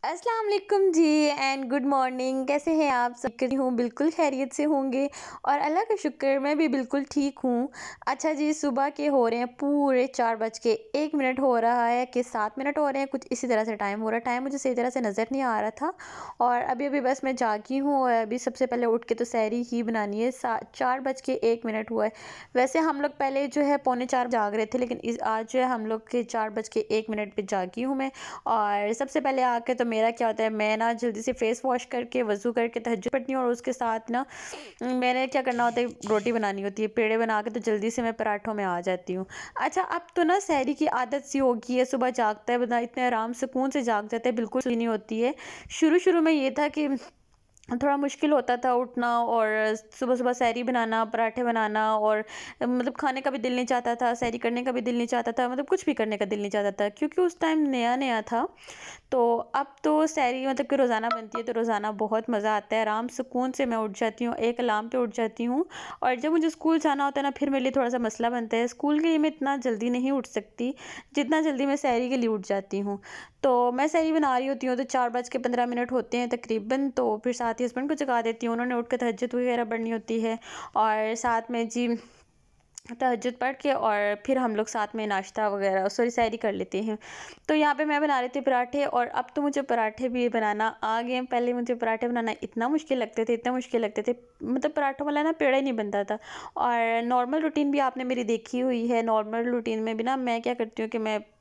अस्सलाम वालेकुम जी and good morning. कैसे हैं आप सब? करती हूँ बिल्कुल खैरियत से होंगे और अल्लाह का शुक्र मैं भी बिल्कुल ठीक हूँ। अच्छा जी, सुबह के हो रहे हैं पूरे 4:01 हो रहा है कि 7 मिनट हो रहे हैं, कुछ इसी तरह से टाइम हो रहा है। टाइम मुझे सही तरह से नज़र नहीं आ रहा था और अभी अभी बस मैं जागी हूँ और अभी सबसे पहले उठ के तो सहरी ही बनानी है। 4:01 हुआ है। वैसे हम लोग पहले जो है 3:45 जाग रहे थे, लेकिन आज जो है हम लोग के 4:01 पे जागी हूँ मैं। और सबसे पहले आके तो मेरा क्या होता है, मैं ना जल्दी से फेस वॉश करके वज़ू करके तहज्जुद पढ़ती हूँ और उसके साथ ना मैंने क्या करना होता है, रोटी बनानी होती है। पेड़े बना के तो जल्दी से मैं पराठों में आ जाती हूँ। अच्छा, अब तो ना सहरी की आदत सी हो गई है, सुबह जागता है बंदा इतने आराम सुकून से जाग जाता है, बिल्कुल सुई नहीं होती है। शुरू शुरू में ये था कि थोड़ा मुश्किल होता था उठना और सुबह सुबह सहरी बनाना, पराठे बनाना और मतलब खाने का भी दिल नहीं चाहता था, सहरी करने का भी दिल नहीं चाहता था, मतलब कुछ भी करने का दिल नहीं चाहता था क्योंकि उस टाइम नया नया था। तो अब तो सहरी मतलब कि रोज़ाना बनती है तो रोज़ाना बहुत मज़ा आता है, आराम सुकून से मैं उठ जाती हूँ, एक अलार्म पे उठ जाती हूँ। और जब मुझे स्कूल जाना होता है ना, फिर मेरे लिए थोड़ा सा मसला बनता है। स्कूल के लिए मैं इतना जल्दी नहीं उठ सकती जितना जल्दी मैं सहरी के लिए उठ जाती हूँ। तो मैं सहरी बना रही होती हूँ तो 4:15 होते हैं तकरीबन, तो फिर साथ ही हस्बैंड को जगा देती हूँ, उन्होंने उठ कर तहज्जुद वगैरह पढ़नी होती है और साथ में जी तहज्जुद पढ़ के और फिर हम लोग साथ में नाश्ता वगैरह सॉरी सहरी कर लेते हैं। तो यहाँ पे मैं बना रही थी पराठे और अब तो मुझे पराठे भी बनाना आ गए हैं। पहले मुझे पराठे बनाना इतना मुश्किल लगते थे, इतना मुश्किल लगते थे, मतलब पराठों वाला ना पेड़ा ही नहीं बनता था। और नॉर्मल रूटीन भी आपने मेरी देखी हुई है। नॉर्मल रूटीन में भी ना मैं क्या करती हूँ कि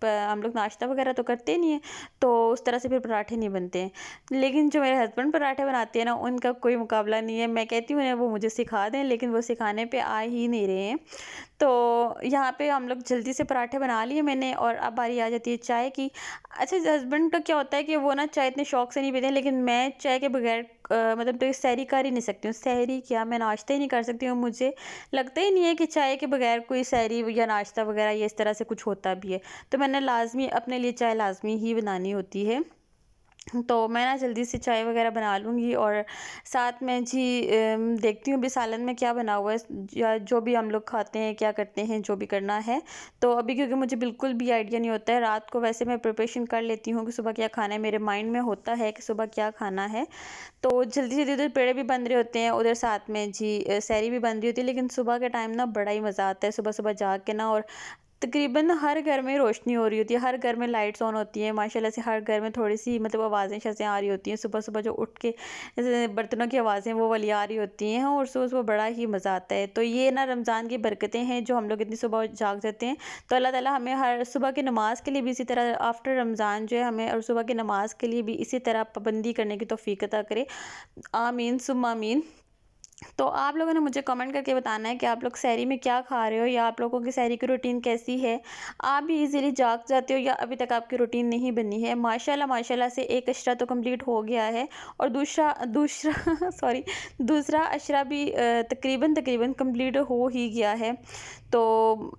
हम लोग नाश्ता वगैरह तो करते नहीं हैं, तो उस तरह से फिर पराठे नहीं बनते हैं। लेकिन जो मेरे हस्बैंड पराठे बनाते हैं ना, उनका कोई मुकाबला नहीं है। मैं कहती हूँ वो मुझे सिखा दें, लेकिन वो सिखाने पे आ ही नहीं रहे हैं। तो यहाँ पे हम लोग जल्दी से पराठे बना लिए मैंने और अब बारी आ जाती है चाय की। अच्छा, हस्बैंड का क्या होता है कि वो ना चाय इतने शौक से नहीं पीते, लेकिन मैं चाय के बगैर मतलब तो सहरी कर ही नहीं सकती हूँ। सहरी क्या, मैं नाश्ता ही नहीं कर सकती हूँ। मुझे लगता ही नहीं है कि चाय के बगैर कोई सहरी या नाश्ता वगैरह या इस तरह से कुछ होता भी है। तो मैंने लाजमी अपने लिए चाय लाजमी ही बनानी होती है। तो मैं ना जल्दी से चाय वगैरह बना लूँगी और साथ में जी देखती हूँ अभी सालन में क्या बना हुआ है या जो भी हम लोग खाते हैं, क्या करते हैं, जो भी करना है। तो अभी क्योंकि मुझे बिल्कुल भी आइडिया नहीं होता है, रात को वैसे मैं प्रिपरेशन कर लेती हूँ कि सुबह क्या खाना है, मेरे माइंड में होता है कि सुबह क्या खाना है। तो जल्दी जल्दी उधर पेड़े भी बन रहे होते हैं, उधर साथ में जी सहरी भी बन रही होती है। लेकिन सुबह के टाइम ना बड़ा ही मज़ा आता है, सुबह सुबह जाग के ना। और तकरीबन हर घर में रोशनी हो रही होती है, हर घर में लाइट्स ऑन होती हैं माशाल्लाह से, हर घर में थोड़ी-सी मतलब आवाज़ें शज़ें आ रही होती हैं। सुबह-सुबह जो उठ के जैसे बर्तनों की आवाज़ें वो वाली आ रही होती हैं और सुबह-सुबह बड़ा ही मज़ा आता है। तो ये ना रमज़ान की बरकतें हैं जो हम लोग इतनी सुबह जाग जाते हैं। तो अल्लाह ताला हमें हर सुबह की नमाज़ के लिए भी इसी तरह आफ्टर रमज़ान जो है हमें और सुबह की नमाज़ के लिए भी इसी तरह पाबंदी करने की तौफ़ीक अता करे। आमीन सुम्मा आमीन। तो आप लोगों ने मुझे कमेंट करके बताना है कि आप लोग सहरी में क्या खा रहे हो या आप लोगों की सहरी की रूटीन कैसी है। आप भी इजीली जाग जाते हो या अभी तक आपकी रूटीन नहीं बनी है? माशाल्लाह माशाल्लाह से एक अशरा तो कंप्लीट हो गया है और दूसरा दूसरा सॉरी दूसरा अशरा भी तकरीबन तकरीबन कंप्लीट हो ही गया है। तो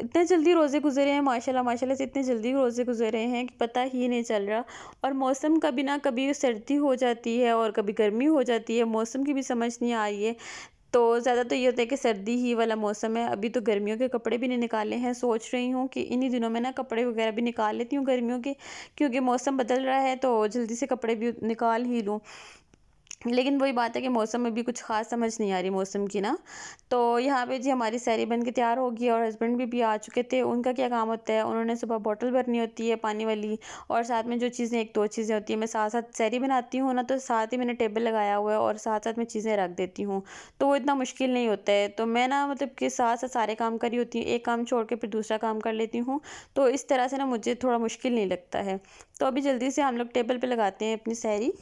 इतने जल्दी रोज़े गुजरे हैं माशाल्लाह माशाल्लाह से, इतने जल्दी रोज़े गुजरे हैं कि पता ही नहीं चल रहा। और मौसम कभी ना कभी सर्दी हो जाती है और कभी गर्मी हो जाती है, मौसम की भी समझ नहीं आ रही है। तो ज़्यादा तो ये होता है कि सर्दी ही वाला मौसम है। अभी तो गर्मियों के कपड़े भी नहीं निकाले हैं, सोच रही हूँ कि इन्हीं दिनों में ना कपड़े वगैरह भी निकाल लेती हूँ गर्मियों के, क्योंकि मौसम बदल रहा है तो जल्दी से कपड़े भी निकाल ही लूँ। लेकिन वही बात है कि मौसम में भी कुछ ख़ास समझ नहीं आ रही मौसम की ना। तो यहाँ पे जी हमारी सहरी बन के तैयार हो गई और हस्बैंड भी आ चुके थे। उनका क्या काम होता है, उन्होंने सुबह बॉटल भरनी होती है पानी वाली और साथ में जो चीज़ें 1-2 चीज़ें होती हैं, मैं साथ-साथ सहरी बनाती हूँ ना, तो साथ ही मैंने टेबल लगाया हुआ है और साथ-साथ में चीज़ें रख देती हूँ। तो वो इतना मुश्किल नहीं होता है। तो मैं ना मतलब कि साथ-साथ सारे काम कर रही होती हूँ, एक काम छोड़ के फिर दूसरा काम कर लेती हूँ। तो इस तरह से ना मुझे थोड़ा मुश्किल नहीं लगता है। तो अभी जल्दी से हम लोग टेबल पे लगाते हैं अपनी सहरी।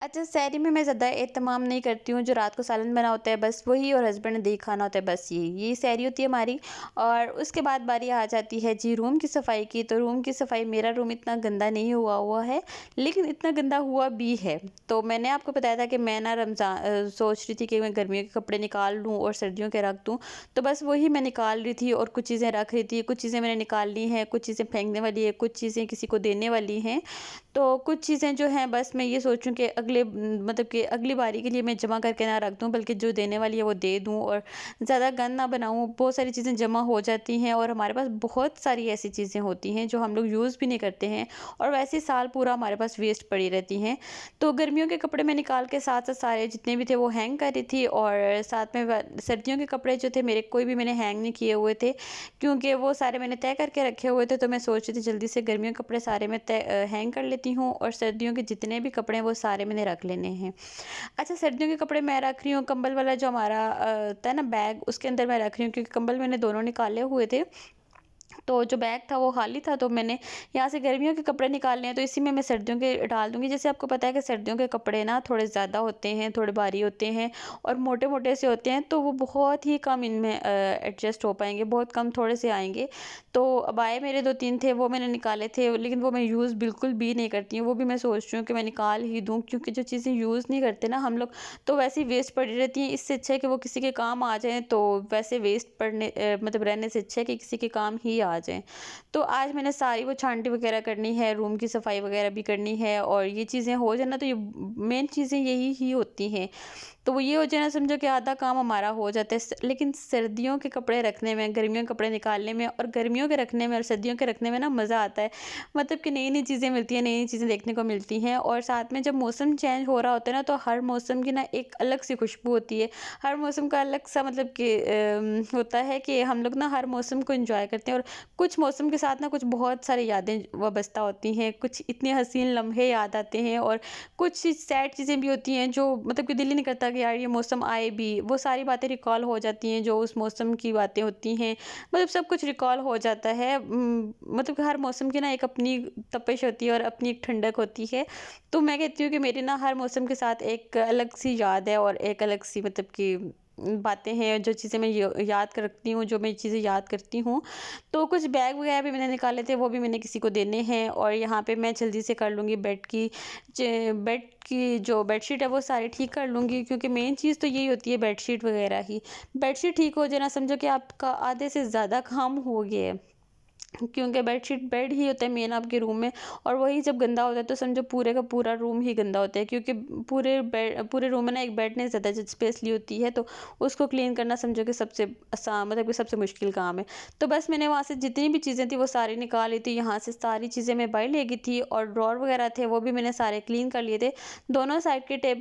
अच्छा, सहरी में मैं ज़्यादा एहतमाम नहीं करती हूँ, जो रात को सालन बना होता है बस वही, और हस्बैंड ने दही खाना होता है बस यही सहरी होती है हमारी। और उसके बाद बारी आ जाती है जी रूम की सफ़ाई की। तो रूम की सफ़ाई, मेरा रूम इतना गंदा नहीं हुआ हुआ है, लेकिन इतना गंदा हुआ भी है। तो मैंने आपको बताया था कि मैं ना सोच रही थी कि मैं गर्मियों के कपड़े निकाल लूँ और सर्दियों के रख दूँ। तो बस वही मैं निकाल रही थी और कुछ चीज़ें रख रही थी, कुछ चीज़ें मैंने निकाल ली हैं, कुछ चीज़ें फेंकने वाली है, कुछ चीज़ें किसी को देने वाली हैं। तो कुछ चीज़ें जो हैं बस मैं ये सोचूँ कि मतलब कि अगली बारी के लिए मैं जमा करके ना रख दूँ, बल्कि जो देने वाली है वो दे दूँ, और ज़्यादा गंद ना बनाऊँ। बहुत सारी चीज़ें जमा हो जाती हैं और हमारे पास बहुत सारी ऐसी चीज़ें होती हैं जो हम लोग यूज़ भी नहीं करते हैं, और वैसे ही साल पूरा हमारे पास वेस्ट पड़ी रहती हैं। तो गर्मियों के कपड़े मैं निकाल के साथ-साथ सारे जितने भी थे वो हैंग कर रही थी, और साथ में व सर्दियों के कपड़े जो थे मेरे, कोई भी मैंने हैंग नहीं किए हुए थे, क्योंकि वो सारे मैंने तय करके रखे हुए थे। तो मैं सोच रही थी जल्दी से गर्मियों के कपड़े सारे मैं हैंग कर लेती हूँ, और सर्दियों के जितने भी कपड़े हैं वो सारे मैंने रख लेने हैं। अच्छा, सर्दियों के कपड़े मैं रख रही हूँ, कंबल वाला जो हमारा था ना बैग, उसके अंदर मैं रख रही हूँ, क्योंकि कंबल मैंने दोनों निकाले हुए थे। तो जो बैग था वो खाली था, तो मैंने यहाँ से गर्मियों के कपड़े निकालने हैं तो इसी में मैं सर्दियों के डाल दूँगी। जैसे आपको पता है कि सर्दियों के कपड़े ना थोड़े ज़्यादा होते हैं, थोड़े भारी होते हैं और मोटे-मोटे से होते हैं, तो वो बहुत ही कम इनमें एडजस्ट हो पाएँगे, बहुत कम थोड़े से आएँगे। तो अबाए मेरे 2-3 थे, वो मैंने निकाले थे, लेकिन वो मैं यूज़ बिल्कुल भी नहीं करती हूँ। वो भी मैं सोच रही हूँ कि मैं निकाल ही दूँ, क्योंकि जो चीज़ें यूज़ नहीं करते ना हम लोग, तो वैसे ही वेस्ट पड़ी रहती हैं। इससे अच्छा है कि वो किसी के काम आ जाएँ, तो वैसे वेस्ट मतलब रहने से अच्छा है कि किसी के काम ही आ जाएँ। तो आज मैंने सारी वो छांटी वगैरह करनी है, रूम की सफाई वगैरह भी करनी है, और ये चीज़ें हो जाए ना, तो ये मेन चीज़ें यही ही होती हैं। तो वो ये हो जाए ना, समझो कि आधा काम हमारा हो जाता है। लेकिन सर्दियों के कपड़े रखने में, गर्मियों के कपड़े निकालने में, और गर्मियों के रखने में और सर्दियों के रखने में ना मज़ा आता है। मतलब कि नई-नई चीज़ें मिलती हैं, नई-नई चीज़ें देखने को मिलती हैं, और साथ में जब मौसम चेंज हो रहा होता है ना, तो हर मौसम की ना एक अलग सी खुशबू होती है। हर मौसम का अलग सा मतलब कि होता है कि हम लोग ना हर मौसम को एंजॉय करते हैं, और कुछ मौसम के साथ ना कुछ बहुत सारी यादें वाबस्ता होती हैं, कुछ इतने हसीन लम्हे याद आते हैं, और कुछ सैड चीज़ें भी होती हैं जो मतलब कि दिल ही नहीं करता कि यार ये मौसम आए भी। वो सारी बातें रिकॉल हो जाती हैं जो उस मौसम की बातें होती हैं, मतलब सब कुछ रिकॉल हो जाता है। मतलब कि हर मौसम की ना एक अपनी तपिश होती है और अपनी एक ठंडक होती है। तो मैं कहती हूँ कि मेरी ना हर मौसम के साथ एक अलग सी याद है, और एक अलग सी मतलब कि बातें हैं, जो चीज़ें मैं याद कर रखती हूँ, जो मैं चीज़ें याद करती हूँ। तो कुछ बैग वगैरह भी मैंने निकाले थे, वो भी मैंने किसी को देने हैं, और यहाँ पे मैं जल्दी से कर लूँगी बेड की जो बेडशीट है वो सारी ठीक कर लूँगी, क्योंकि मेन चीज़ तो यही होती है बेडशीट वगैरह ही। बेडशीट ठीक हो जाए ना, समझो कि आपका आधे से ज़्यादा काम हो गया है। क्योंकि बेड ही होता है मेन आपके रूम में, और वही जब गंदा होता है तो समझो पूरे का पूरा रूम ही गंदा होता है, क्योंकि पूरे रूम में ना एक बेड ने ज़्यादा स्पेस ली होती है, तो उसको क्लीन करना समझो कि सबसे आसान, मतलब कि सबसे मुश्किल काम है। तो बस मैंने वहाँ से जितनी भी चीज़ें थी वो सारी निकाल ली थी, यहाँ से सारी चीज़ें मैं बाहर ले गई थी, और ड्रॉर वगैरह थे वो भी मैंने सारे क्लीन कर लिए थे। दोनों साइड के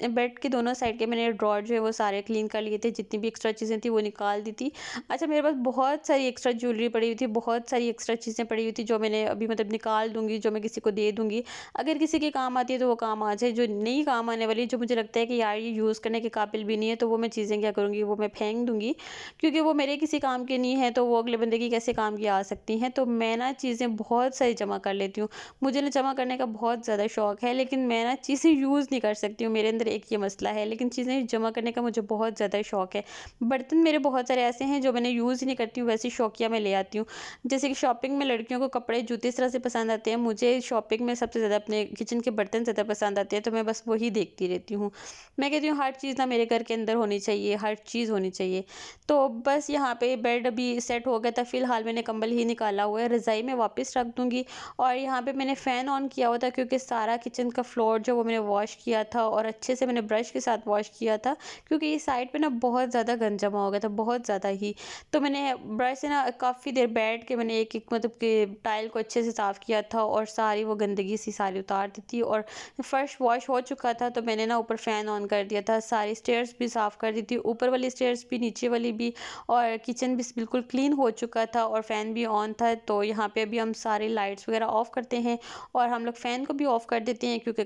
बेड के दोनों साइड के मैंने ड्रॉर जो है वो सारे क्लीन कर लिए थे, जितनी भी एक्स्ट्रा चीज़ें थी वो निकाल दी थी। अच्छा, मेरे पास बहुत सारी एक्स्ट्रा ज्वेलरी पड़ी हुई थी, बहुत सारी एक्स्ट्रा चीज़ें पड़ी हुई थी, जो मैंने अभी मतलब निकाल दूँगी, जो मैं किसी को दे दूँगी। अगर किसी के काम आती है तो वो काम आ जाए, जो नहीं काम आने वाली, जो मुझे लगता है कि यार ये यूज़ करने के काबिल भी नहीं है, तो वो मैं चीज़ें क्या करूँगी, वो मैं फेंक दूँगी। क्योंकि वो मेरे किसी काम की नहीं है, तो वो अगले बंदे की कैसे काम की आ सकती हैं। तो मैं ना चीज़ें बहुत सारी जमा कर लेती हूँ। मुझे ना जमा करने का बहुत ज़्यादा शौक है, लेकिन मैं ना चीज़ें यूज़ नहीं कर सकती हूँ, मेरे अंदर एक ये मसला है। लेकिन चीज़ें जमा करने का मुझे बहुत ज़्यादा शौक है। बर्तन मेरे बहुत सारे ऐसे हैं जो मैंने यूज़ ही नहीं करती हूँ, वैसे शौकिया मैं ले आती हूँ। जैसे कि शॉपिंग में लड़कियों को कपड़े जूते इस तरह से पसंद आते हैं, मुझे शॉपिंग में सबसे ज़्यादा अपने किचन के बर्तन ज़्यादा पसंद आते हैं, तो मैं बस वही देखती रहती हूँ। मैं कहती हूँ हर चीज़ ना मेरे घर के अंदर होनी चाहिए, हर चीज़ होनी चाहिए। तो बस यहाँ पे बेड अभी सेट हो गया था, फ़िलहाल मैंने कंबल ही निकाला हुआ है, रज़ाई में वापस रख दूँगी। और यहाँ पे मैंने फ़ैन ऑन किया हुआ था, क्योंकि सारा किचन का फ्लोर जो वो मैंने वॉश किया था, और अच्छे से मैंने ब्रश के साथ वॉश किया था, क्योंकि ये साइड पे ना बहुत ज़्यादा गंद जमा हो गया था, बहुत ज़्यादा ही। तो मैंने ब्रश से ना काफ़ी देर बैठ के मैंने एक-एक मतलब कि टाइल को अच्छे से साफ़ किया था, और सारी वो गंदगी सी सारी उतार दी थी, और फर्श वॉश हो चुका था, तो मैंने ना ऊपर फ़ैन ऑन कर दिया था, सारी स्टेयर्स भी साफ़ कर दी थी, ऊपर वाली स्टेयर्स भी, नीचे वाली भी, और किचन भी बिल्कुल क्लीन हो चुका था, और फ़ैन भी ऑन था। तो यहाँ पे अभी हम सारी लाइट्स वगैरह ऑफ़ करते हैं, और हम लोग फ़ैन को भी ऑफ़ कर देते हैं, क्योंकि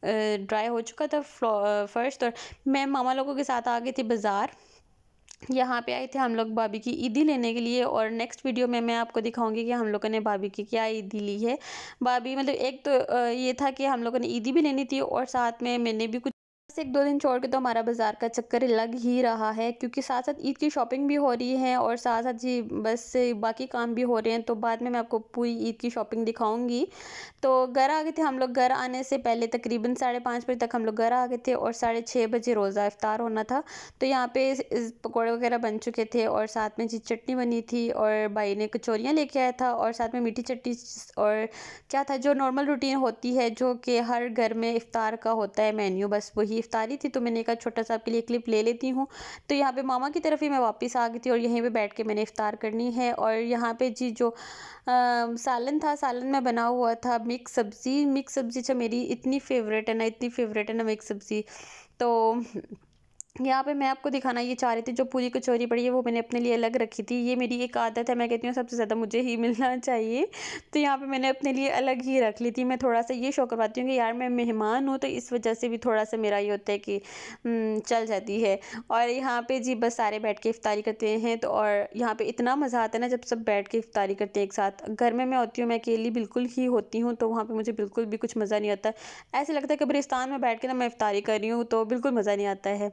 ड्राई हो चुका था फर्श। तो मैं मामा लोगों के साथ आ गई थी बाज़ार। यहाँ पे आए थे हम लोग भाभी की ईदी लेने के लिए। और नेक्स्ट वीडियो में मैं आपको दिखाऊंगी कि हम लोगों ने भाभी की क्या ईदी ली है। भाभी मतलब एक तो ये था कि हम लोगों ने ईदी भी लेनी थी और साथ में मैंने भी कुछ बस 1-2 दिन छोड़ के तो हमारा बाज़ार का चक्कर लग ही रहा है, क्योंकि साथ-साथ ईद की शॉपिंग भी हो रही है और साथ-साथ जी बस बाकी काम भी हो रहे हैं। तो बाद में मैं आपको पूरी ईद की शॉपिंग दिखाऊँगी। तो घर आ गए थे हम लोग। घर आने से पहले तकरीबन 5:30 बजे तक हम लोग घर आ गए थे और 6:30 बजे रोज़ा इफ्तार होना था। तो यहाँ पे इस पकौड़े वगैरह बन चुके थे और साथ में जी चटनी बनी थी और भाई ने कचौरियाँ लेके आया था और साथ में मीठी चटनी और क्या था जो नॉर्मल रूटीन होती है जो कि हर घर में इफ्तार का होता है मेन्यू, बस वही इफ्तारी थी। तो मैंने कहा छोटा सा आपके लिए क्लिप ले लेती हूँ। तो यहाँ पे मामा की तरफ ही मैं वापस आ गई थी और यहीं पे बैठ के मैंने इफ्तार करनी है। और यहाँ पे जी जो सालन था, सालन में बना हुआ था मिक्स सब्ज़ी जो मेरी इतनी फ़ेवरेट है ना, इतनी फ़ेवरेट है ना मिक्स सब्ज़ी। तो यहाँ पे मैं आपको दिखाना ये चाह रही थी, जो पूरी कचौरी पड़ी है वो मैंने अपने लिए अलग रखी थी। ये मेरी एक आदत है, मैं कहती हूँ सबसे ज़्यादा मुझे ही मिलना चाहिए। तो यहाँ पे मैंने अपने लिए अलग ही रख ली थी। मैं थोड़ा-सा ये शो करवाती हूँ कि यार मैं मेहमान हूँ, तो इस वजह से भी थोड़ा-सा मेरा ये होता है कि चल जाती है। और यहाँ पे जी बस सारे बैठ के इफ्तारी करते हैं। तो और यहाँ पे इतना मज़ा आता है ना जब सब बैठ के इफ्तारी करते हैं एक साथ। घर में मैं होती हूँ, मैं अकेली बिल्कुल ही होती हूँ, तो वहाँ पे मुझे बिल्कुल भी कुछ मज़ा नहीं आता। ऐसे लगता है कब्रिस्तान में बैठ के ना मैं इफ्तारी कर रही हूँ, तो बिल्कुल मज़ा नहीं आता है।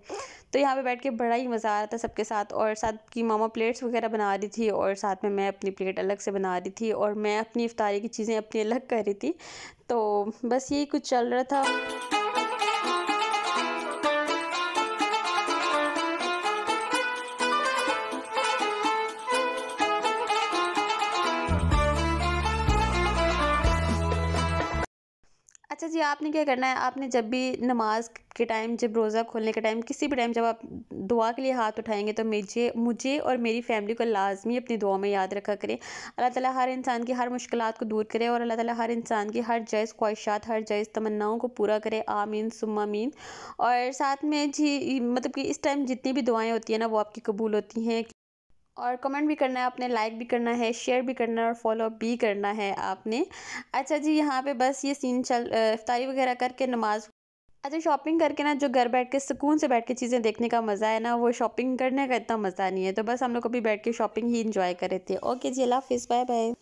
तो यहाँ पे बैठ के बड़ा ही मज़ा आ रहा था सबके साथ। और साथ की मामा प्लेट्स वगैरह बना रही थी और साथ में मैं अपनी प्लेट अलग से बना रही थी और मैं अपनी इफ्तारी की चीज़ें अपनी अलग कर रही थी। तो बस यही कुछ चल रहा था। अच्छा जी, आपने क्या करना है, आपने जब भी नमाज़ के टाइम, जब रोज़ा खोलने के टाइम, किसी भी टाइम जब आप दुआ के लिए हाथ उठाएँगे तो मुझे मुझे और मेरी फ़ैमिली को लाज़मी अपनी दुआ में याद रखा करें। अल्लाह ताला हर इंसान की हर मुश्किलात को दूर करे और अल्लाह ताला हर इंसान की हर जायज़ ख्वाहिशात, हर जायज़ तमन्नाओं को पूरा करे। आमीन सुम्मा आमीन। और साथ में जी मतलब कि इस टाइम जितनी भी दुआएँ होती हैं ना, वो आपकी कबूल होती हैं। और कमेंट भी करना है आपने, लाइक भी करना है, शेयर भी करना है और फॉलो भी करना है आपने। अच्छा जी, यहाँ पे बस ये सीन इफ्तारी वगैरह करके नमाज़। अच्छा, शॉपिंग करके ना जो घर बैठ के सुकून से बैठ के चीज़ें देखने का मज़ा है ना, वो शॉपिंग करने का इतना मज़ा नहीं है। तो बस हम लोग अभी बैठ के शॉपिंग ही एंजॉय कर रहे थे। ओके जी, अल्लाह हाफ़िज़, बाय बाय।